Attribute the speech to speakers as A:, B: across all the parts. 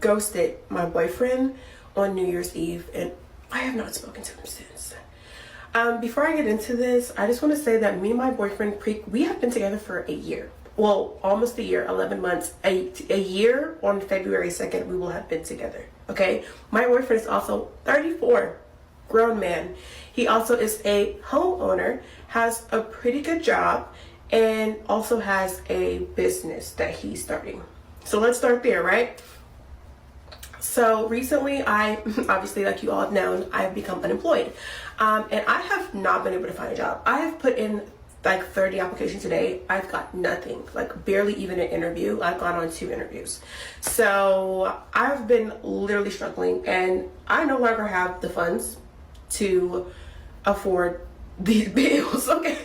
A: ghosted my boyfriend on New Year's Eve, and I have not spoken to him since. Before I get into this, I just want to say that me and my boyfriend, we have been together for a year. Well, almost a year, 11 months. A year on February 2nd, we will have been together, okay? My boyfriend is also 34, grown man. He also is a homeowner, has a pretty good job, and also has a business that he's starting. So let's start there, right? So recently, obviously, like you all have known, I've become unemployed. And I have not been able to find a job. I have put in like 30 applications a day. I've got nothing, like barely even an interview. I've gone on 2 interviews. So I've been literally struggling, and I no longer have the funds to afford these bills, okay?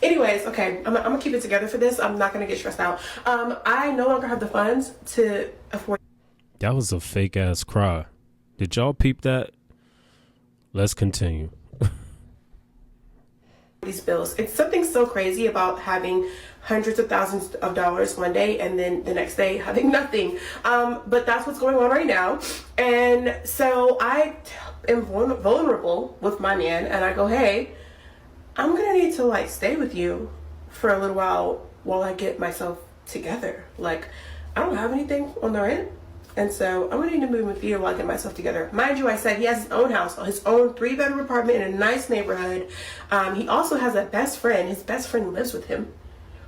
A: Anyways, okay, I'm gonna keep it together for this. I'm not gonna get stressed out. I no longer have the funds to afford.
B: That was a fake ass cry. Did y'all peep that? Let's continue.
A: These bills. It's something so crazy about having hundreds of thousands of dollars one day and then the next day having nothing. But that's what's going on right now. And so I am vulnerable with my man, and I go, hey, I'm gonna need to like stay with you for a little while I get myself together. Like, I don't have anything on the rent, and so I'm gonna need to move with you while I get myself together. Mind you, I said he has his own house, his own 3-bedroom apartment in a nice neighborhood. He also has a best friend. His best friend lives with him,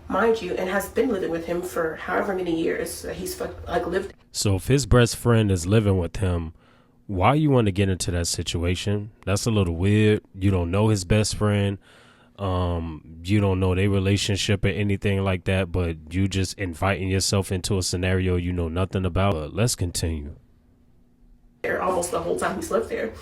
A: mind you, and has been living with him for however many years that he's like lived.
B: So if his best friend is living with him, why you want to get into that situation? That's a little weird. You don't know his best friend. You don't know their relationship or anything like that, but you just inviting yourself into a scenario you know nothing about. But let's continue.
A: Almost the whole time he's lived there.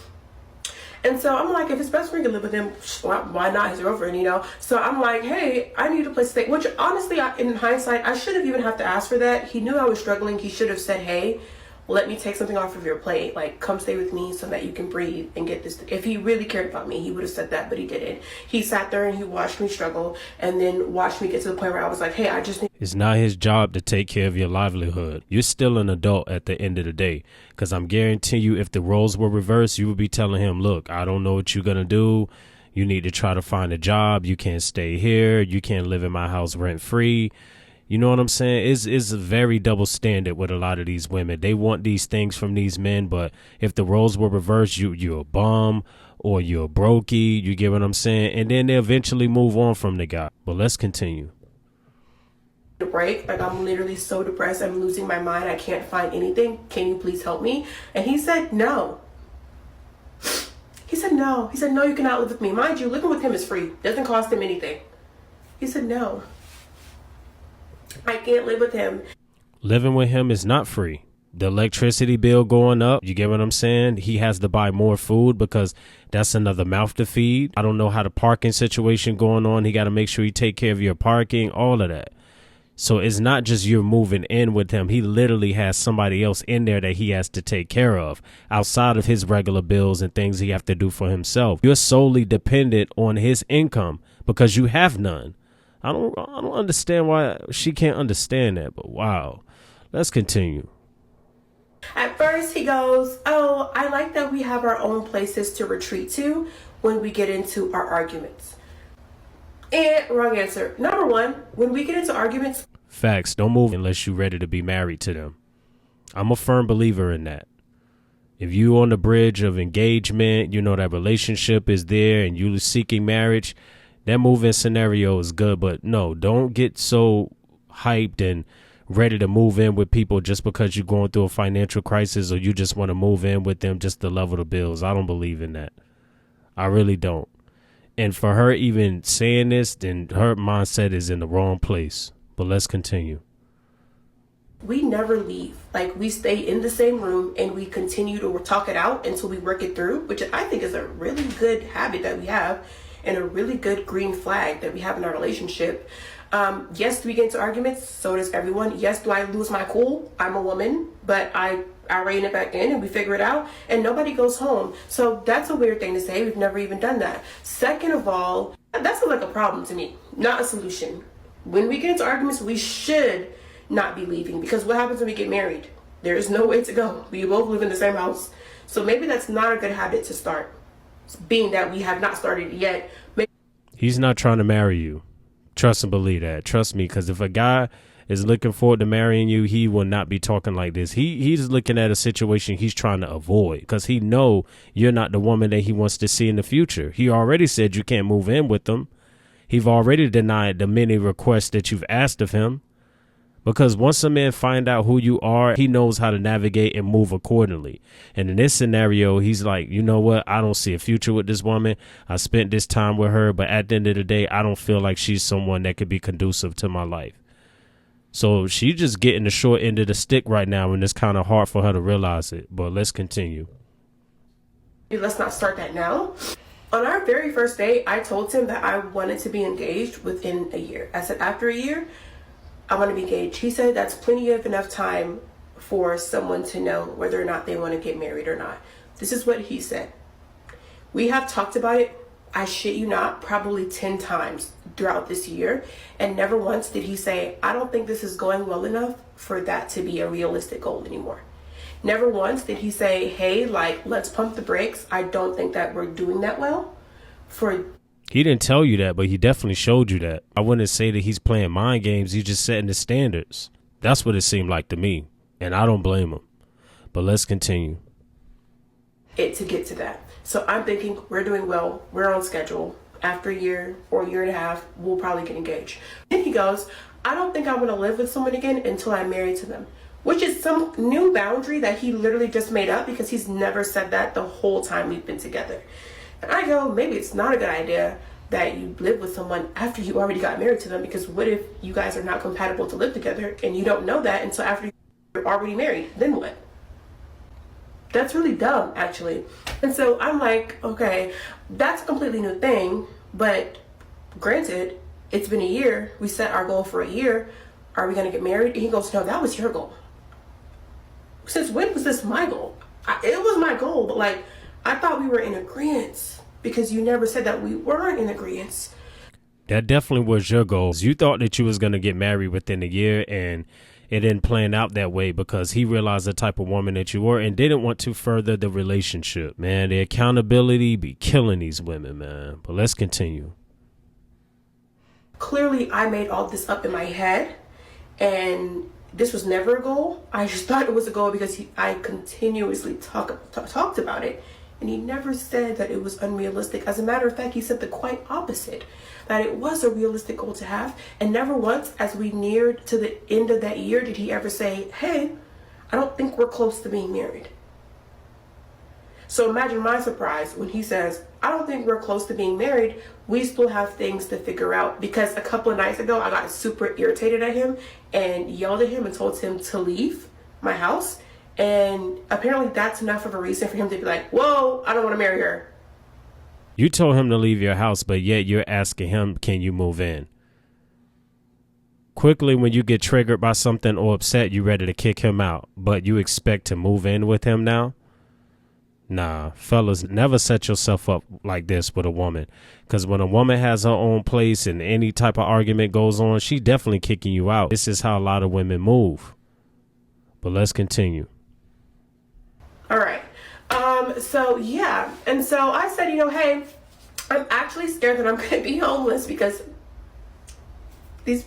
A: And so I'm like, if his best friend can live with him, why not his girlfriend, you know? So I'm like, hey, I need a place to stay. Which honestly, in hindsight, I should have even have to ask for that. He knew I was struggling. He should have said, hey, let me take something off of your plate. Like, come stay with me so that you can breathe and get this. If he really cared about me, he would have said that, but he didn't. He sat there and he watched me struggle, and then watched me get to the point where I was like, hey, I just need.
B: It's not his job to take care of your livelihood. You're still an adult at the end of the day. Because I'm guaranteeing you, if the roles were reversed, you would be telling him, look, I don't know what you're going to do. You need to try to find a job. You can't stay here. You can't live in my house rent free. You know what I'm saying? It's a very double standard with a lot of these women. They want these things from these men, but if the roles were reversed, you're a bum or you're a brokey. You get what I'm saying? And then they eventually move on from the guy. But let's continue.
A: A break. Like, I'm literally so depressed. I'm losing my mind. I can't find anything. Can you please help me? And he said no. He said no. He said, no, you cannot live with me. Mind you, living with him is free. Doesn't cost him anything. He said no. I can't live with him.
B: Living with him is not free. The electricity bill going up, you get what I'm saying? He has to buy more food because that's another mouth to feed. I don't know how the parking situation going on. He got to make sure you take care of your parking, all of that. So it's not just you're moving in with him. He literally has somebody else in there that he has to take care of outside of his regular bills and things he have to do for himself. You're solely dependent on his income because you have none. I don't understand why she can't understand that, but wow. Let's continue.
A: At first he goes, oh, I like that we have our own places to retreat to when we get into our arguments. And wrong answer. Number one, when we get into arguments.
B: Facts. Don't move unless you're ready to be married to them. I'm a firm believer in that. If you on the bridge of engagement, you know that relationship is there and you seeking marriage, that move-in scenario is good, but no, don't get so hyped and ready to move in with people just because you're going through a financial crisis or you just want to move in with them just to level the bills. I don't believe in that. I really don't. And for her even saying this, then her mindset is in the wrong place. But let's continue.
A: We never leave. Like, we stay in the same room and we continue to talk it out until we work it through, which I think is a really good habit that we have. And a really good green flag that we have in our relationship. Yes, do we get into arguments? So does everyone. Yes, do I lose my cool? I'm a woman, but I rein it back in and we figure it out and nobody goes home. So that's a weird thing to say. We've never even done that. Second of all, that's like a problem to me, not a solution. When we get into arguments, we should not be leaving. Because what happens when we get married? There's no way to go. We both live in the same house. So maybe that's not a good habit to start, being that we have not started yet.
B: He's not trying to marry you. Trust and believe that. Trust me, because if a guy is looking forward to marrying you, he will not be talking like this. He's looking at a situation he's trying to avoid because he know you're not the woman that he wants to see in the future. He already said you can't move in with him. He've already denied the many requests that you've asked of him. Because once a man find out who you are, he knows how to navigate and move accordingly. And in this scenario, he's like, you know what? I don't see a future with this woman. I spent this time with her, but at the end of the day, I don't feel like she's someone that could be conducive to my life. So she's just getting the short end of the stick right now, and it's kind of hard for her to realize it. But let's continue.
A: Let's not start that now. On our very first date, I told him that I wanted to be engaged within a year. I said, after a year, I want to be engaged. He said that's plenty of enough time for someone to know whether or not they want to get married or not. This is what he said. We have talked about it, I shit you not, probably 10 times throughout this year. And never once did he say, I don't think this is going well enough for that to be a realistic goal anymore. Never once did he say, hey, like, let's pump the brakes. I don't think that we're doing that well.
B: He didn't tell you that, but he definitely showed you that. I wouldn't say that he's playing mind games. He's just setting the standards. That's what it seemed like to me. And I don't blame him. But let's continue.
A: To get to that. So I'm thinking we're doing well. We're on schedule. After a year or a year and a half, we'll probably get engaged. Then he goes, I don't think I want to live with someone again until I'm married to them. Which is some new boundary that he literally just made up because he's never said that the whole time we've been together. And I go, maybe it's not a good idea that you live with someone after you already got married to them, because what if you guys are not compatible to live together and you don't know that until after you're already married? Then what? That's really dumb, actually. And so I'm like, okay, that's a completely new thing, but granted, it's been a year. We set our goal for a year. Are we going to get married? And he goes, no, that was your goal. Since when was this my goal? It was my goal, but like, I thought we were in agreement because you never said that we weren't in agreement.
B: That definitely was your goal. You thought that you was going to get married within a year, and it didn't plan out that way because he realized the type of woman that you were and didn't want to further the relationship. Man, the accountability be killing these women, man. But let's continue.
A: Clearly, I made all this up in my head, and this was never a goal. I just thought it was a goal because I continuously talked about it. And he never said that it was unrealistic. As a matter of fact, he said the quite opposite, that it was a realistic goal to have. And never once, as we neared to the end of that year, did he ever say, hey, I don't think we're close to being married. So imagine my surprise when he says, I don't think we're close to being married. We still have things to figure out. Because a couple of nights ago, I got super irritated at him and yelled at him and told him to leave my house. And apparently that's enough of a reason for him to be like, whoa, I don't want to marry her.
B: You told him to leave your house, but yet you're asking him, can you move in? Quickly, when you get triggered by something or upset, you're ready to kick him out, but you expect to move in with him now? Nah, fellas, never set yourself up like this with a woman. Because when a woman has her own place and any type of argument goes on, she definitely kicking you out. This is how a lot of women move. But let's continue.
A: All right. So yeah. And so I said, hey, I'm actually scared that I'm going to be homeless because I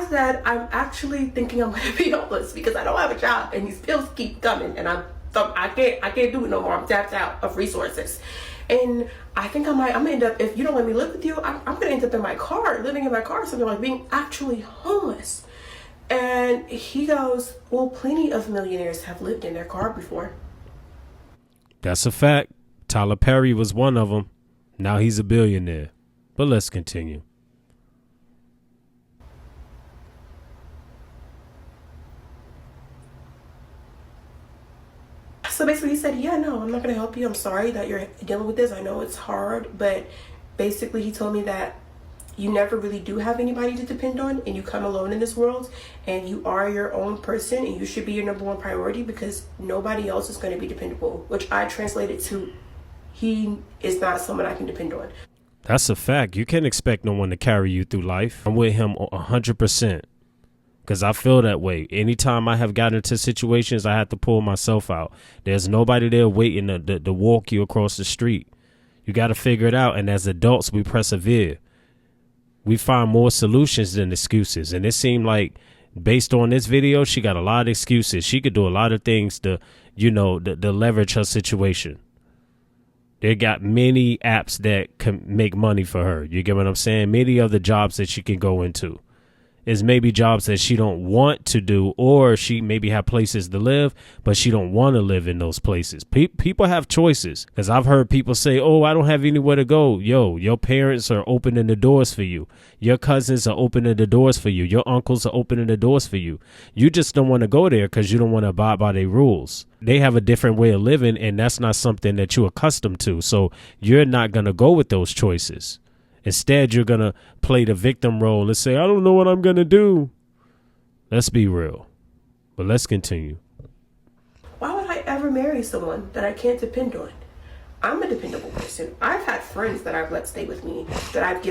A: said, I'm actually thinking I'm going to be homeless because I don't have a job and these bills keep coming and I can't do it no more. I'm tapped out of resources. And I think I'm going to end up, if you don't let me live with you, I'm going to end up in my car, living in my car, something like being actually homeless. And he goes, well, plenty of millionaires have lived in their car before.
B: That's a fact. Tyler Perry was one of them. Now he's a billionaire. But let's continue.
A: So basically he said, yeah, no, I'm not going to help you. I'm sorry that you're dealing with this. I know it's hard, but basically he told me that you never really do have anybody to depend on and you come alone in this world and you are your own person and you should be your number one priority because nobody else is going to be dependable, which I translated to he is not someone I can depend on.
B: That's a fact. You can't expect no one to carry you through life. I'm with him 100%. Because I feel that way. Anytime I have gotten into situations, I have to pull myself out. There's nobody there waiting to walk you across the street. You got to figure it out. And as adults, we persevere. We find more solutions than excuses. And it seemed like, based on this video, she got a lot of excuses. She could do a lot of things to, to leverage her situation. They got many apps that can make money for her. You get what I'm saying? Many other jobs that she can go into. Is maybe jobs that she don't want to do, or she maybe have places to live, but she don't want to live in those places. People have choices, because I've heard people say, oh, I don't have anywhere to go. Yo, your parents are opening the doors for you. Your cousins are opening the doors for you. Your uncles are opening the doors for you. You just don't want to go there because you don't want to abide by their rules. They have a different way of living, and that's not something that you're accustomed to. So you're not going to go with those choices. Instead, you're going to play the victim role and say, I don't know what I'm going to do. Let's be real. But let's continue.
A: Why would I ever marry someone that I can't depend on? I'm a dependable person. I've had friends that I've let stay with me, that I've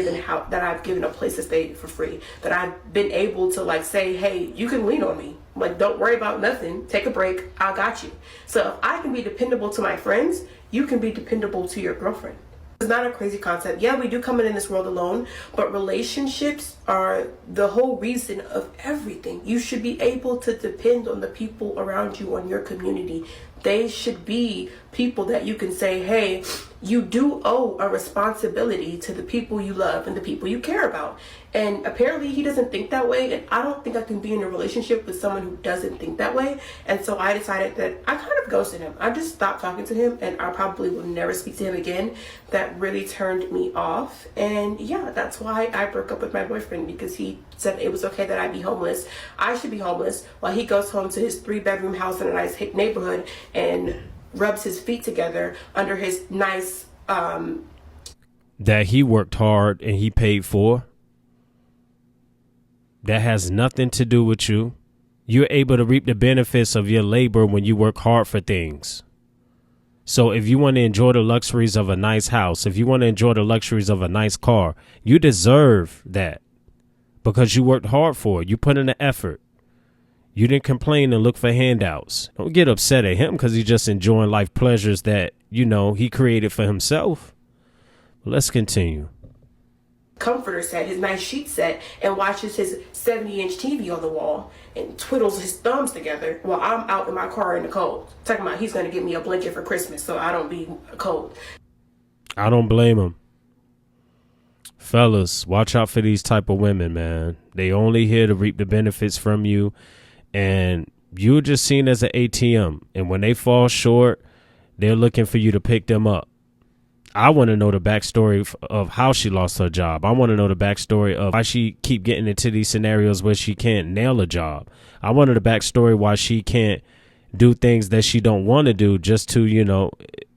A: given a place to stay for free, that I've been able to say, hey, you can lean on me. Don't worry about nothing. Take a break. I got you. So if I can be dependable to my friends, you can be dependable to your girlfriend. It's not a crazy concept. Yeah, we do come in this world alone, but relationships are the whole reason of everything. You should be able to depend on the people around you, on your community. They should be people that you can say, hey, you do owe a responsibility to the people you love and the people you care about. And apparently he doesn't think that way. And I don't think I can be in a relationship with someone who doesn't think that way. And so I decided that I kind of ghosted him. I just stopped talking to him, and I probably will never speak to him again. That really turned me off. And yeah, that's why I broke up with my boyfriend, because he said it was okay that I be homeless. I should be homeless while he goes home to his 3-bedroom house in a nice neighborhood and rubs his feet together under his nice
B: that he worked hard and he paid for. That has nothing to do with you. You're able to reap the benefits of your labor when you work hard for things. So if you want to enjoy the luxuries of a nice house, if you want to enjoy the luxuries of a nice car, you deserve that because you worked hard for it. You put in the effort. You didn't complain and look for handouts. Don't get upset at him because he's just enjoying life pleasures that, he created for himself. But let's continue.
A: Comforter set, his nice sheet set, and watches his 70-inch TV on the wall and twiddles his thumbs together while I'm out in my car in the cold. Talking about he's going to get me a blanket for Christmas so I don't be cold.
B: I don't blame him. Fellas, watch out for these type of women, man. They only here to reap the benefits from you, and you're just seen as an ATM. And when they fall short, they're looking for you to pick them up. I want to know the backstory of how she lost her job. I want to know the backstory of why she keep getting into these scenarios where she can't nail a job. I want to know the backstory why she can't do things that she don't want to do just to,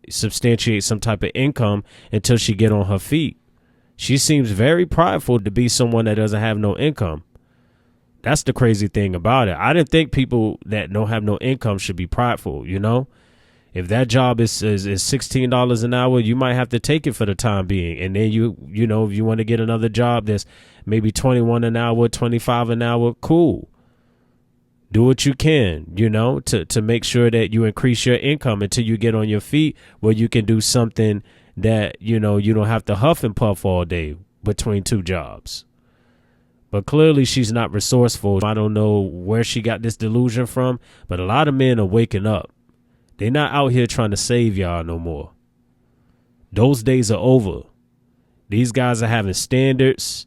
B: substantiate some type of income until she get on her feet. She seems very prideful to be someone that doesn't have no income. That's the crazy thing about it. I didn't think people that don't have no income should be prideful, If that job is $16 an hour, you might have to take it for the time being. And then if you want to get another job that's maybe 21 an hour, 25 an hour, cool. Do what you can, to make sure that you increase your income until you get on your feet where you can do something that, you don't have to huff and puff all day between two jobs. But clearly she's not resourceful. I don't know where she got this delusion from, but a lot of men are waking up. They're not out here trying to save y'all no more. Those days are over. These guys are having standards.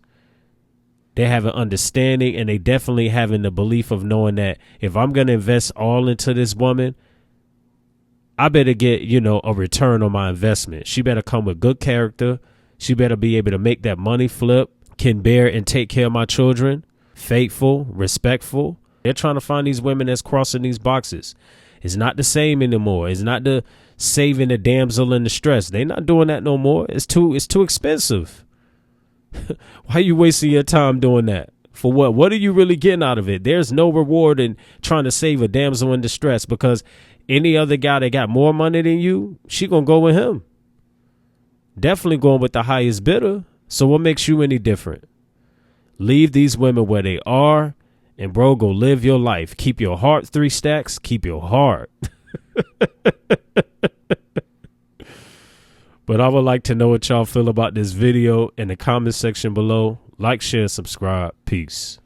B: They have an understanding, and they definitely having the belief of knowing that if I'm going to invest all into this woman, I better get, a return on my investment. She better come with good character. She better be able to make that money flip, can bear and take care of my children, faithful, respectful. They're trying to find these women that's crossing these boxes. It's not the same anymore. It's not the saving the damsel in distress. They're not doing that no more. It's too expensive. Why are you wasting your time doing that? For what? What are you really getting out of it? There's no reward in trying to save a damsel in distress, because any other guy that got more money than you, she gonna go with him. Definitely going with the highest bidder. So what makes you any different? Leave these women where they are And bro, go live your life. Keep your heart 3 stacks. Keep your heart. But I would like to know what y'all feel about this video in the comment section below. Like, share, subscribe. Peace.